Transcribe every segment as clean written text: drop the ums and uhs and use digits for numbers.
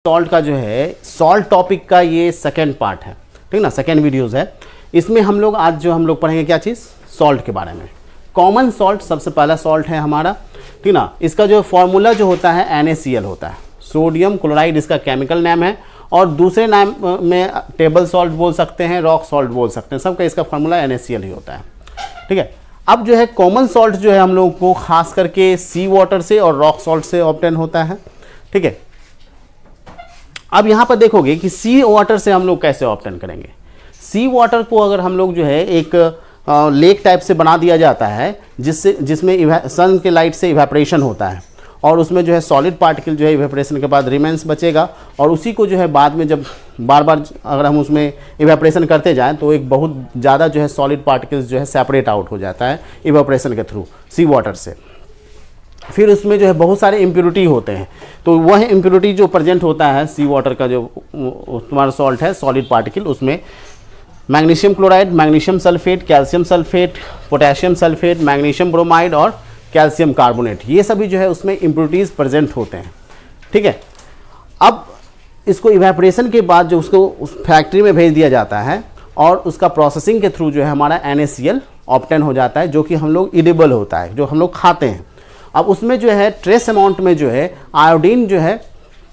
Salt का जो है सॉल्ट टॉपिक का ये सेकेंड पार्ट है, ठीक ना, सेकेंड वीडियोस है। इसमें हम लोग आज जो हम लोग पढ़ेंगे क्या चीज़, सॉल्ट के बारे में। कॉमन सॉल्ट सबसे पहला सॉल्ट है हमारा, ठीक ना। इसका जो फॉर्मूला जो होता है NaCl होता है, सोडियम क्लोराइड इसका केमिकल नेम है, और दूसरे नाम में टेबल सॉल्ट बोल सकते हैं, रॉक सॉल्ट बोल सकते हैं, सबका इसका फॉर्मूला NaCl ही होता है, ठीक है। अब जो है कॉमन सॉल्ट जो है हम लोगों को खास करके सी वाटर से और रॉक सॉल्ट से ऑब्टेन होता है, ठीक है। अब यहाँ पर देखोगे कि सी वाटर से हम लोग कैसे ऑब्टेन करेंगे। सी वाटर को अगर हम लोग जो है एक लेक टाइप से बना दिया जाता है, जिसमें सन के लाइट से इवेपोरेशन होता है, और उसमें जो है सॉलिड पार्टिकल जो है इवेपोरेशन के बाद रिमेंस बचेगा, और उसी को जो है बाद में जब बार बार अगर हम उसमें इवेपोरेशन करते जाएं तो एक बहुत ज़्यादा जो है सॉलिड पार्टिकल्स जो है सेपरेट आउट हो जाता है इवेपोरेशन के थ्रू सी वाटर से। फिर उसमें जो है बहुत सारे इम्प्योरिटी होते हैं, तो वह इम्प्योरिटी जो प्रेजेंट होता है सी वाटर का जो तुम्हारा सॉल्ट है सॉलिड पार्टिकल, उसमें magnesium chloride, magnesium sulphate, calcium sulphate, potassium sulphate, magnesium bromide और कैल्शियम कार्बोनेट, ये सभी जो है उसमें इम्प्योरिटीज़ प्रेजेंट होते हैं, ठीक है। अब इसको इवेपोरेशन के बाद जो उसको उस फैक्ट्री में भेज दिया जाता है, और उसका प्रोसेसिंग के थ्रू जो है हमारा NaCl ऑब्टेन हो जाता है, जो कि हम लोग इडिबल होता है, जो हम लोग खाते हैं। अब उसमें जो है ट्रेस अमाउंट में जो है आयोडीन जो है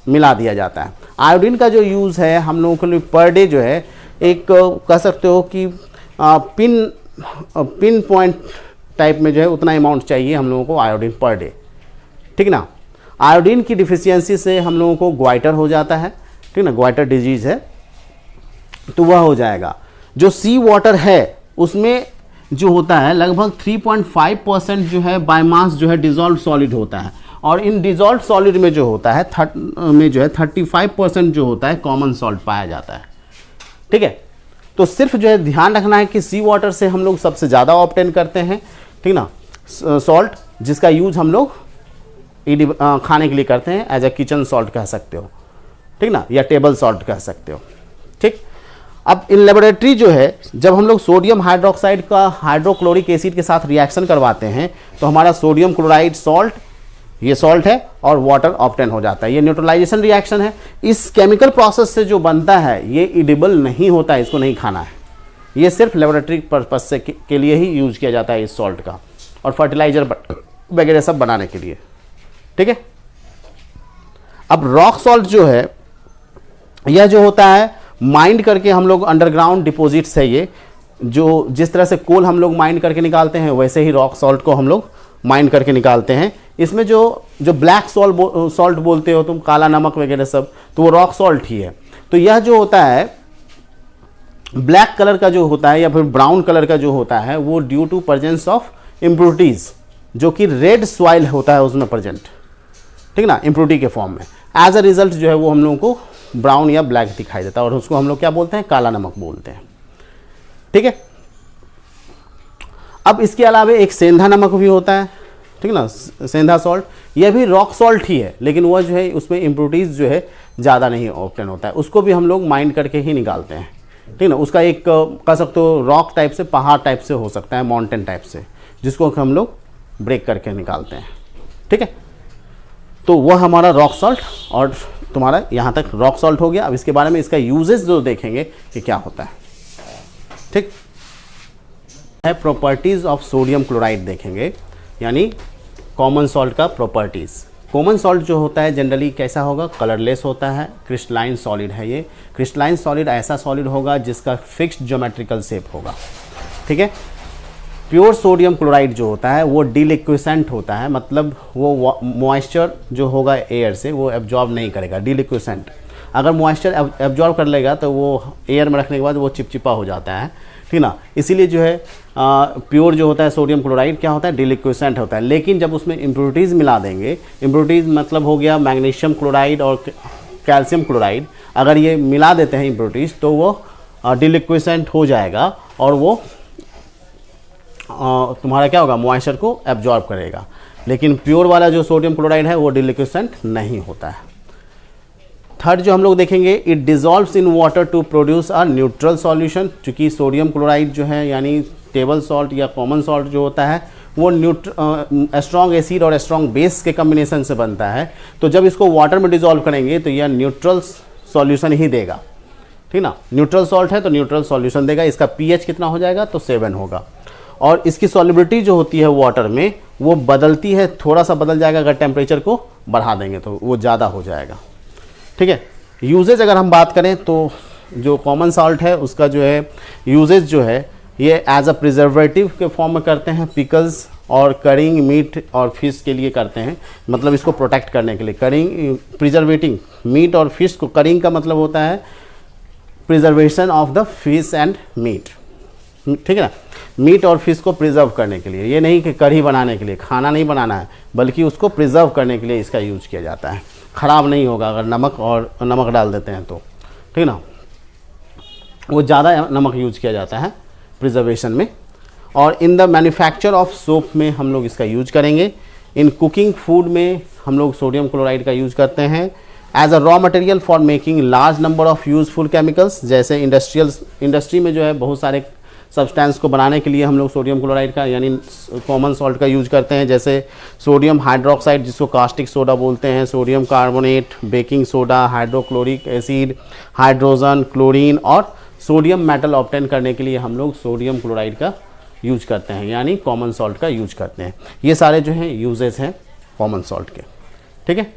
मिला दिया जाता है। आयोडीन का जो यूज़ है हम लोगों के लिए पर डे जो है एक कह सकते हो कि पिन पॉइंट टाइप में जो है उतना अमाउंट चाहिए हम लोगों को आयोडीन पर डे, ठीक ना। आयोडीन की डिफिशियंसी से हम लोगों को ग्वाइटर हो जाता है, ठीक ना, ग्वाइटर डिजीज़ है, तो वह हो जाएगा। जो सी वाटर है उसमें जो होता है लगभग 3.5% जो है बायमास जो है डिजॉल्व सॉलिड होता है, और इन डिजॉल्व सॉलिड में जो होता है 35% जो होता है कॉमन सॉल्ट पाया जाता है, ठीक है। तो सिर्फ जो है ध्यान रखना है कि सी वाटर से हम लोग सबसे ज़्यादा ऑब्टेन करते हैं, ठीक ना, सॉल्ट, जिसका यूज हम लोग खाने के लिए करते हैं, एज अ किचन सॉल्ट कह सकते हो, ठीक ना, या टेबल सॉल्ट कह सकते हो, ठीक। अब इन लेबोरेटरी जो है जब हम लोग सोडियम हाइड्रोक्साइड का हाइड्रोक्लोरिक एसिड के साथ रिएक्शन करवाते हैं तो हमारा सोडियम क्लोराइड सॉल्ट, ये सॉल्ट है, और वाटर ऑब्टेन हो जाता है। ये न्यूट्रलाइजेशन रिएक्शन है। इस केमिकल प्रोसेस से जो बनता है ये इडिबल नहीं होता है, इसको नहीं खाना है, ये सिर्फ लेबोरेटरी पर्पज से के लिए ही यूज किया जाता है इस सॉल्ट का, और फर्टिलाइजर वगैरह सब बनाने के लिए, ठीक है। अब रॉक सॉल्ट जो है यह जो होता है माइंड करके हम लोग अंडरग्राउंड डिपॉजिट्स है, ये जो जिस तरह से कोल हम लोग माइंड करके निकालते हैं वैसे ही रॉक सॉल्ट को हम लोग माइंड करके निकालते हैं। इसमें जो ब्लैक सॉल्ट बोलते हो तुम, काला नमक वगैरह सब, तो वो रॉक सॉल्ट ही है। तो यह जो होता है ब्लैक कलर का जो होता है या फिर ब्राउन कलर का जो होता है वो due to presence of impurities, जो कि रेड सॉइल होता है उसमें प्रेजेंट, ठीक ना, इम्प्योरिटी के फॉर्म में। एज अ रिजल्ट जो है वो हम लोगों को ब्राउन या ब्लैक दिखाई देता है, और उसको हम लोग क्या बोलते हैं, काला नमक बोलते हैं, ठीक है। अब इसके अलावा एक सेंधा नमक भी होता है, ठीक ना, सेंधा सॉल्ट, यह भी रॉक सॉल्ट ही है, लेकिन वह जो है उसमें इम्प्योरिटीज़ जो है ज़्यादा नहीं ऑब्टेन होता है, उसको भी हम लोग माइंड करके ही निकालते हैं, ठीक ना। उसका एक कह सकते हो रॉक टाइप से, पहाड़ टाइप से हो सकता है, माउंटेन टाइप से, जिसको हम लोग ब्रेक करके निकालते हैं, ठीक है। तो वह हमारा रॉक सॉल्ट, और तुम्हारा यहाँ तक रॉक सॉल्ट हो गया। अब इसके बारे में इसका यूजेस जो देखेंगे कि क्या होता है, ठीक है। प्रॉपर्टीज़ ऑफ सोडियम क्लोराइड देखेंगे, यानी कॉमन सॉल्ट का प्रॉपर्टीज़। कॉमन सॉल्ट जो होता है जनरली कैसा होगा, कलरलेस होता है, क्रिस्टलाइन सॉलिड है। ये क्रिस्टलाइन सॉलिड ऐसा सॉलिड होगा जिसका फिक्स्ड ज्योमेट्रिकल शेप होगा, ठीक है। प्योर सोडियम क्लोराइड जो होता है वो डिलिक्विसेंट होता है, मतलब वो मॉइस्चर जो होगा एयर से वो एब्जॉर्ब नहीं करेगा, डिलिक्विसेंट। अगर मॉइस्चर एब्जॉर्ब कर लेगा तो वो एयर में रखने के बाद वो चिपचिपा हो जाता है, ठीक ना। इसीलिए जो है प्योर जो होता है सोडियम क्लोराइड क्या होता है, डिलिक्विसेंट होता है। लेकिन जब उसमें इम्प्योरिटीज़ मिला देंगे, इम्प्योरिटीज़ मतलब हो गया मैग्नीशियम क्लोराइड और कैल्शियम क्लोराइड, अगर ये मिला देते हैं इम्प्योरिटीज़ तो वो डिलिक्विसेंट हो जाएगा, और वो तुम्हारा क्या होगा, मॉइस्चर को एब्जॉर्ब करेगा। लेकिन प्योर वाला जो सोडियम क्लोराइड है वो डिलिक्विसेंट नहीं होता है। थर्ड जो हम लोग देखेंगे, it dissolves in water to produce a neutral solution. चूँकि सोडियम क्लोराइड जो है यानी टेबल सॉल्ट या कॉमन सॉल्ट जो होता है वो स्ट्रॉन्ग एसिड और स्ट्रॉन्ग बेस के कम्बिनेशन से बनता है। तो जब इसको वाटर में डिजोल्व करेंगे तो यह न्यूट्रल सॉल्यूशन ही देगा, ठीक ना। न्यूट्रल सॉल्ट है तो न्यूट्रल सॉल्यूशन देगा। इसका पीएच कितना हो जाएगा, तो 7 होगा। और इसकी सॉल्युबिलिटी जो होती है वाटर में वो बदलती है, थोड़ा सा बदल जाएगा अगर टेम्परेचर को बढ़ा देंगे तो वो ज़्यादा हो जाएगा, ठीक है। यूजेज अगर हम बात करें तो जो कॉमन सॉल्ट है उसका जो है यूजेज जो है ये एज अ प्रिजर्वेटिव के फॉर्म में करते हैं, पिकल्स और करिंग मीट और फिश के लिए करते हैं, मतलब इसको प्रोटेक्ट करने के लिए। करिंग प्रिजर्वेटिंग मीट और फिश को, करिंग का मतलब होता है preservation of the fish and meat, ठीक है ना। मीट और फिश को प्रिजर्व करने के लिए, ये नहीं कि कढ़ी बनाने के लिए, खाना नहीं बनाना है, बल्कि उसको प्रिजर्व करने के लिए इसका यूज किया जाता है। ख़राब नहीं होगा अगर नमक डाल देते हैं तो, ठीक ना। वो ज़्यादा नमक यूज किया जाता है प्रिजर्वेशन में। और in the manufacture of soap में हम लोग इसका यूज करेंगे। इन कुकिंग फूड में हम लोग सोडियम क्लोराइड का यूज करते हैं as a raw material for making large number of useful chemicals. जैसे इंडस्ट्री में जो है बहुत सारे सब्सटेंस को बनाने के लिए हम लोग सोडियम क्लोराइड का यानी कॉमन सॉल्ट का यूज करते हैं। जैसे सोडियम हाइड्रोक्साइड जिसको कास्टिक सोडा बोलते हैं, sodium carbonate, baking soda, hydrochloric acid, hydrogen, chlorine और सोडियम मेटल ऑब्टेन करने के लिए हम लोग सोडियम क्लोराइड का यूज करते हैं, यानी कॉमन सॉल्ट का यूज करते हैं। ये सारे जो हैं यूजेस हैं कॉमन सॉल्ट के, ठीक है।